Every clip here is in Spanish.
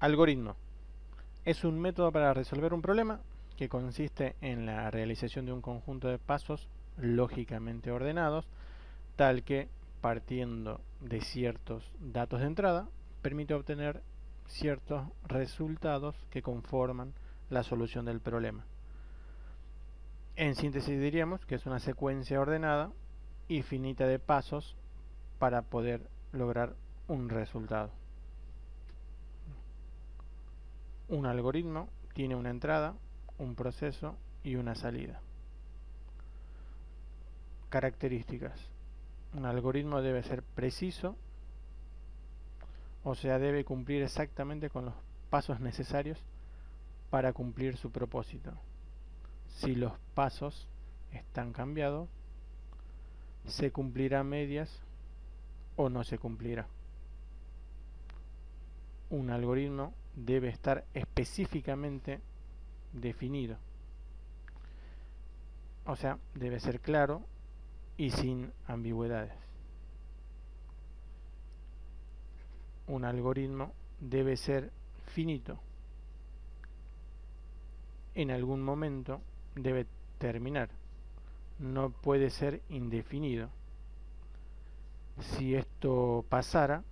Algoritmo. Es un método para resolver un problema que consiste en la realización de un conjunto de pasos lógicamente ordenados, tal que, partiendo de ciertos datos de entrada, permite obtener ciertos resultados que conforman la solución del problema. En síntesis diríamos que es una secuencia ordenada y finita de pasos para poder lograr un resultado. Un algoritmo tiene una entrada, un proceso y una salida. Características. Un algoritmo debe ser preciso, o sea, debe cumplir exactamente con los pasos necesarios para cumplir su propósito. Si los pasos están cambiados, se cumplirá a medias o no se cumplirá. Un algoritmo debe estar específicamente definido, o sea, debe ser claro y sin ambigüedades. Un algoritmo debe ser finito. En algún momento debe terminar. No puede ser indefinido. Si esto pasara,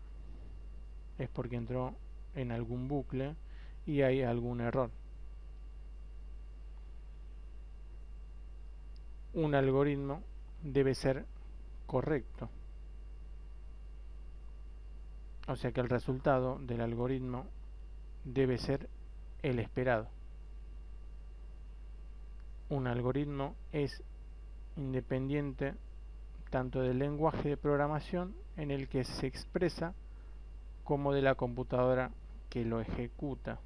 es porque entró en algún bucle y hay algún error. Un algoritmo debe ser correcto. O sea que el resultado del algoritmo debe ser el esperado. Un algoritmo es independiente tanto del lenguaje de programación en el que se expresa como de la computadora que lo ejecuta.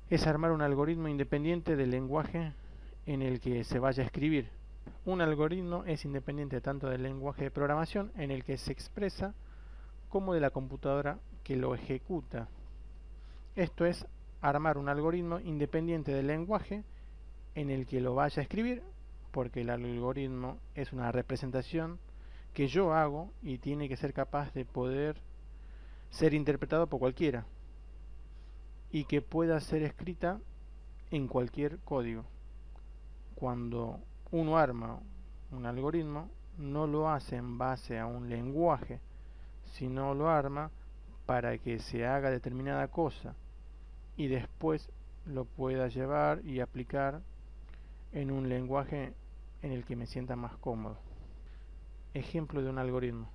Es armar un algoritmo independiente del lenguaje en el que se vaya a escribir. Un algoritmo es independiente tanto del lenguaje de programación en el que se expresa como de la computadora que lo ejecuta. Esto es armar un algoritmo independiente del lenguaje en el que lo vaya a escribir, porque el algoritmo es una representación que yo hago y tiene que ser capaz de poder ser interpretado por cualquiera y que pueda ser escrita en cualquier código. Cuando uno arma un algoritmo, no lo hace en base a un lenguaje, sino lo arma para que se haga determinada cosa y después lo pueda llevar y aplicar en un lenguaje en el que me sienta más cómodo. Ejemplo de un algoritmo.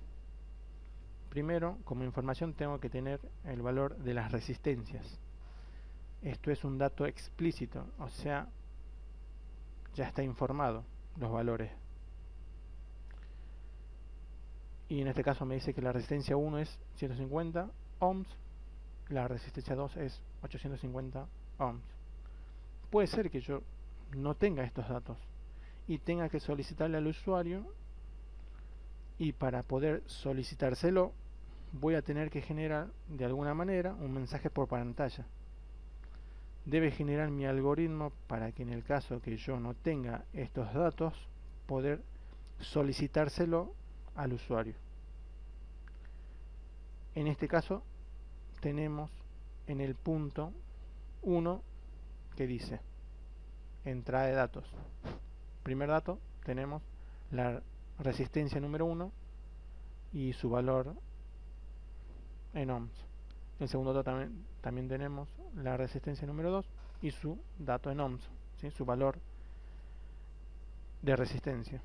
Primero, como información tengo que tener el valor de las resistencias. Esto es un dato explícito, o sea, ya está informado los valores. Y en este caso me dice que la resistencia 1 es 150 ohms, la resistencia 2 es 850 ohms. Puede ser que yo no tenga estos datos y tenga que solicitarle al usuario, y para poder solicitárselo voy a tener que generar de alguna manera un mensaje por pantalla. Debe generar mi algoritmo para que en el caso que yo no tenga estos datos, poder solicitárselo al usuario. En este caso tenemos en el punto 1 que dice entrada de datos. Primer dato, tenemos la resistencia número 1 y su valor en ohms. En el segundo dato también tenemos la resistencia número 2 y su dato en ohms, ¿sí? Su valor de resistencia.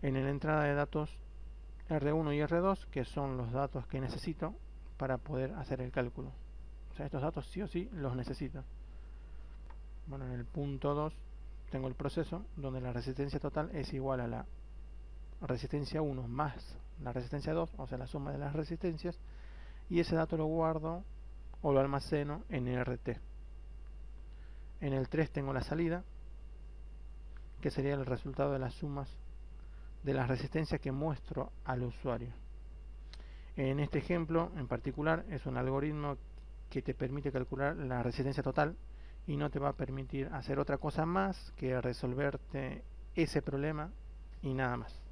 En la entrada de datos R1 y R2, que son los datos que necesito para poder hacer el cálculo. O sea, estos datos sí o sí los necesito. Bueno, en el punto 2 tengo el proceso donde la resistencia total es igual a la resistencia 1 más la resistencia 2, o sea, la suma de las resistencias, y ese dato lo guardo o lo almaceno en RT. En el 3 tengo la salida, que sería el resultado de las sumas de las resistencias que muestro al usuario. En este ejemplo en particular es un algoritmo que te permite calcular la resistencia total y no te va a permitir hacer otra cosa más que resolverte ese problema y nada más.